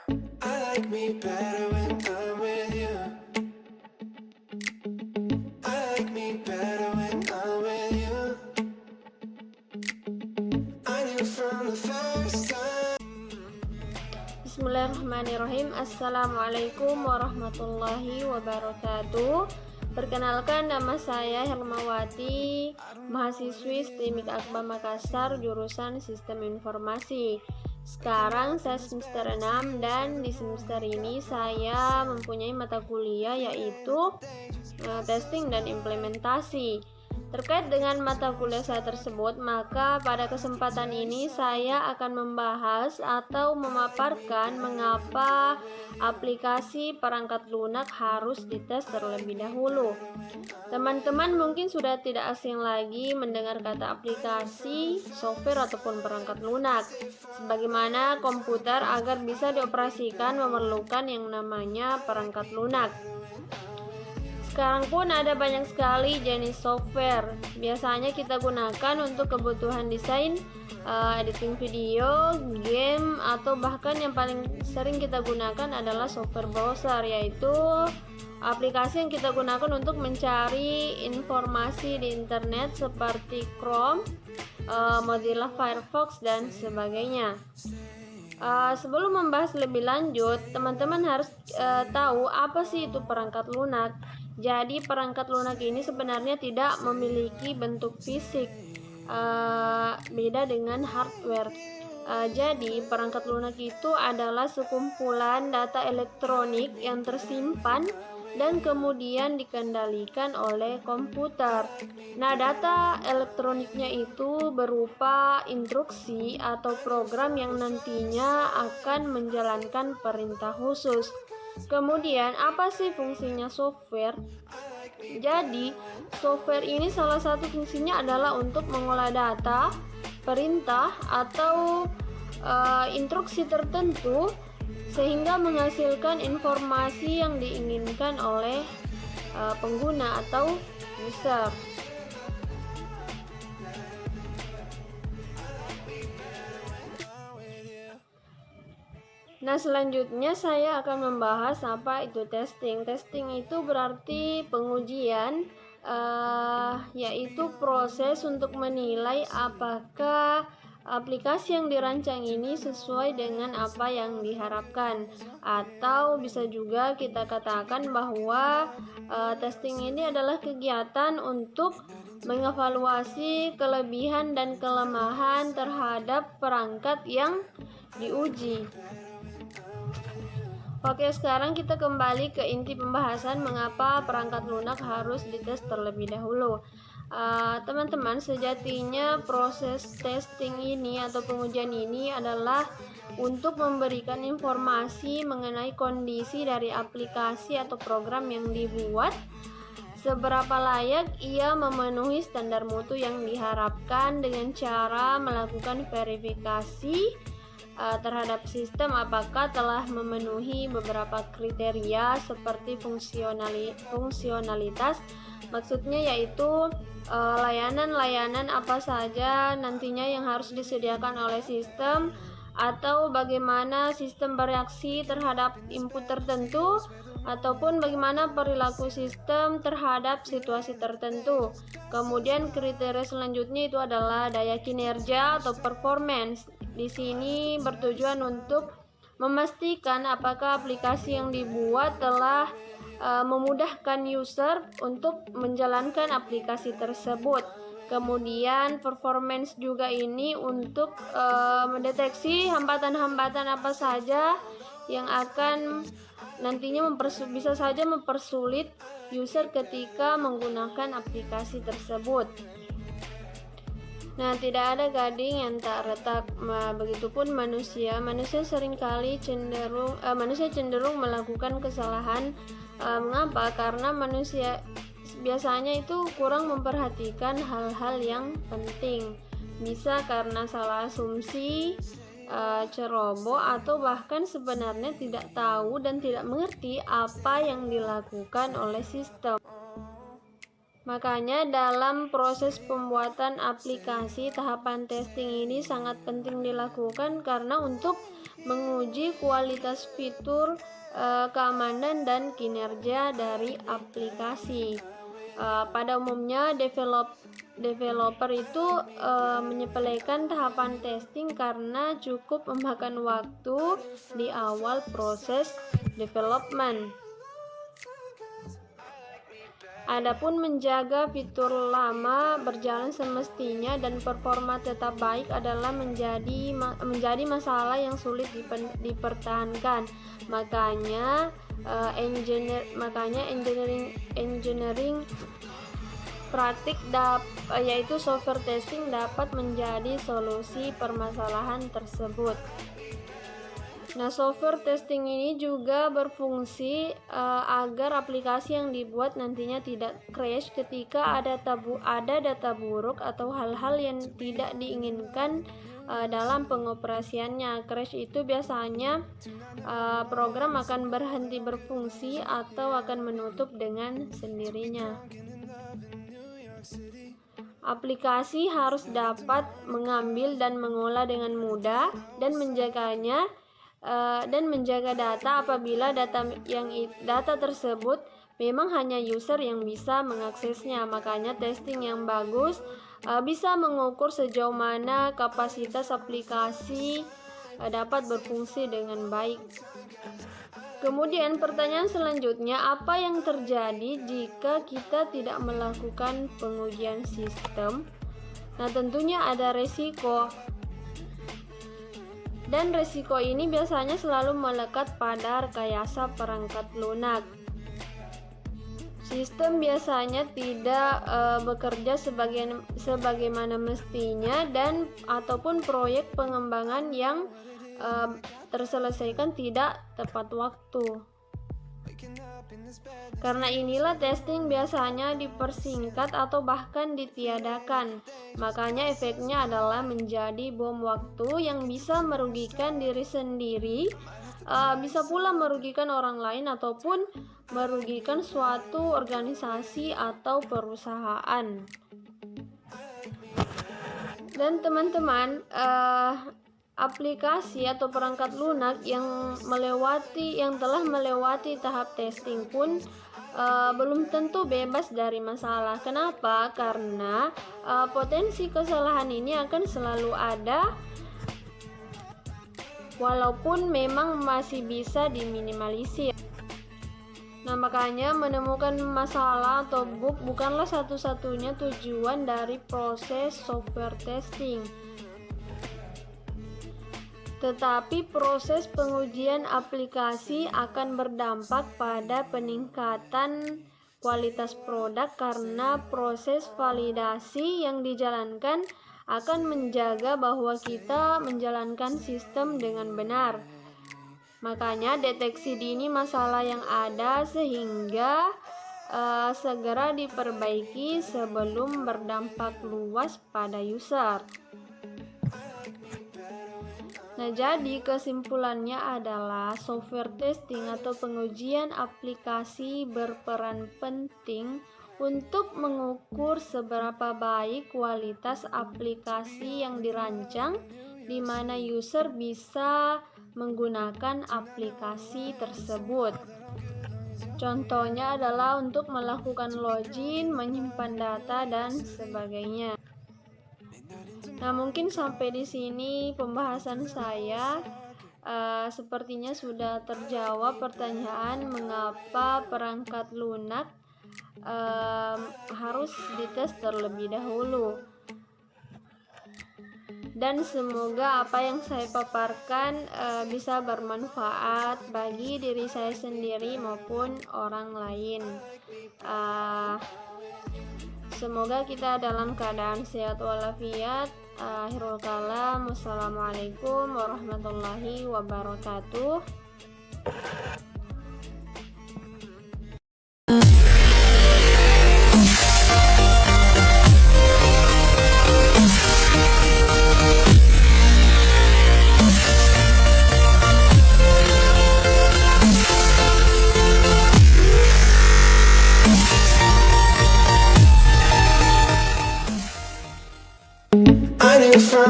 I like me better when I'm with you. I like me better when I'm with you. I knew from the first time. Bismillahirrahmanirrahim. Assalamualaikum warahmatullahi wabarakatuh. Perkenalkan, nama saya Hermawati, mahasiswi STIMIK Akbar Makassar, jurusan Sistem Informasi. Sekarang saya semester 6 dan di semester ini saya mempunyai mata kuliah yaitu testing dan implementasi. Terkait dengan mata kuliah saya tersebut, maka pada kesempatan ini saya akan membahas atau memaparkan mengapa aplikasi perangkat lunak harus dites terlebih dahulu. Teman-teman mungkin sudah tidak asing lagi mendengar kata aplikasi, software ataupun perangkat lunak. Sebagaimana komputer agar bisa dioperasikan memerlukan yang namanya perangkat lunak. Sekarang pun ada banyak sekali jenis software. Biasanya kita gunakan untuk kebutuhan desain, editing video, game, atau bahkan yang paling sering kita gunakan adalah software browser, yaitu aplikasi yang kita gunakan untuk mencari informasi di internet seperti Chrome, Mozilla Firefox, dan sebagainya. Sebelum membahas lebih lanjut, teman-teman harus tahu apa sih itu perangkat lunak. Jadi perangkat lunak ini sebenarnya tidak memiliki bentuk fisik, beda dengan hardware. Jadi perangkat lunak itu adalah sekumpulan data elektronik yang tersimpan dan kemudian dikendalikan oleh komputer. Nah, data elektroniknya itu berupa instruksi atau program yang nantinya akan menjalankan perintah khusus. Kemudian, apa sih fungsinya software? Jadi, software ini salah satu fungsinya adalah untuk mengolah data, perintah, atau instruksi tertentu sehingga menghasilkan informasi yang diinginkan oleh pengguna atau user. Nah, selanjutnya saya akan membahas apa itu testing. Testing itu berarti pengujian, yaitu proses untuk menilai apakah aplikasi yang dirancang ini sesuai dengan apa yang diharapkan. Atau bisa juga kita katakan bahwa testing ini adalah kegiatan untuk mengevaluasi kelebihan dan kelemahan terhadap perangkat yang diuji. Oke, sekarang kita kembali ke inti pembahasan mengapa perangkat lunak harus dites terlebih dahulu. Teman-teman, sejatinya proses testing ini atau pengujian ini adalah untuk memberikan informasi mengenai kondisi dari aplikasi atau program yang dibuat, seberapa layak ia memenuhi standar mutu yang diharapkan dengan cara melakukan verifikasi terhadap sistem apakah telah memenuhi beberapa kriteria seperti fungsionalitas, maksudnya yaitu layanan-layanan apa saja nantinya yang harus disediakan oleh sistem, atau bagaimana sistem bereaksi terhadap input tertentu, ataupun bagaimana perilaku sistem terhadap situasi tertentu. Kemudian kriteria selanjutnya itu adalah daya kinerja atau performance. Di sini bertujuan untuk memastikan apakah aplikasi yang dibuat telah memudahkan user untuk menjalankan aplikasi tersebut. Kemudian performance juga ini untuk mendeteksi hambatan-hambatan apa saja yang akan nantinya bisa saja mempersulit user ketika menggunakan aplikasi tersebut. Nah, tidak ada gading yang tak retak. Begitupun manusia seringkali cenderung melakukan kesalahan. Mengapa? Karena manusia biasanya itu kurang memperhatikan hal-hal yang penting. Bisa karena salah asumsi, ceroboh, atau bahkan sebenarnya tidak tahu dan tidak mengerti apa yang dilakukan oleh sistem. Makanya dalam proses pembuatan aplikasi, tahapan testing ini sangat penting dilakukan karena untuk menguji kualitas fitur, keamanan dan kinerja dari aplikasi. Pada umumnya developer itu menyepelekan tahapan testing karena cukup memakan waktu di awal proses development. Adapun menjaga fitur lama berjalan semestinya dan performa tetap baik adalah menjadi masalah yang sulit dipertahankan. Makanya engineering praktik yaitu software testing dapat menjadi solusi permasalahan tersebut. Nah, software testing ini juga berfungsi agar aplikasi yang dibuat nantinya tidak crash ketika ada data buruk atau hal-hal yang tidak diinginkan dalam pengoperasiannya. Crash itu biasanya program akan berhenti berfungsi atau akan menutup dengan sendirinya. Aplikasi harus dapat mengambil dan mengolah dengan mudah dan menjaga data apabila data tersebut memang hanya user yang bisa mengaksesnya. Makanya testing yang bagus bisa mengukur sejauh mana kapasitas aplikasi dapat berfungsi dengan baik. Kemudian pertanyaan selanjutnya, apa yang terjadi jika kita tidak melakukan pengujian sistem? Nah, tentunya ada resiko. Dan resiko ini biasanya selalu melekat pada rekayasa perangkat lunak. Sistem biasanya tidak bekerja sebagaimana mestinya dan ataupun proyek pengembangan yang terselesaikan tidak tepat waktu. Karena inilah testing biasanya dipersingkat atau bahkan ditiadakan. Makanya efeknya adalah menjadi bom waktu yang bisa merugikan diri sendiri, bisa pula merugikan orang lain ataupun merugikan suatu organisasi atau perusahaan. Dan teman-teman, aplikasi atau perangkat lunak yang telah melewati tahap testing pun belum tentu bebas dari masalah. Kenapa? Karena potensi kesalahan ini akan selalu ada, walaupun memang masih bisa diminimalisir. Nah, makanya menemukan masalah atau bug bukanlah satu-satunya tujuan dari proses software testing. Tetapi proses pengujian aplikasi akan berdampak pada peningkatan kualitas produk karena proses validasi yang dijalankan akan menjaga bahwa kita menjalankan sistem dengan benar. Makanya deteksi dini masalah yang ada sehingga segera diperbaiki sebelum berdampak luas pada user. Nah, jadi kesimpulannya adalah software testing atau pengujian aplikasi berperan penting untuk mengukur seberapa baik kualitas aplikasi yang dirancang, di mana user bisa menggunakan aplikasi tersebut. Contohnya adalah untuk melakukan login, menyimpan data, dan sebagainya. Nah, mungkin sampai di sini pembahasan saya. Sepertinya sudah terjawab pertanyaan mengapa perangkat lunak harus dites terlebih dahulu. Dan semoga apa yang saya paparkan bisa bermanfaat bagi diri saya sendiri maupun orang lain. Semoga kita dalam keadaan sehat walafiat. Akhirul kalam. Wassalamualaikum warahmatullahi wabarakatuh.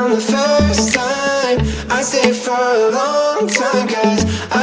from the first time. I stayed for a long time, 'cause I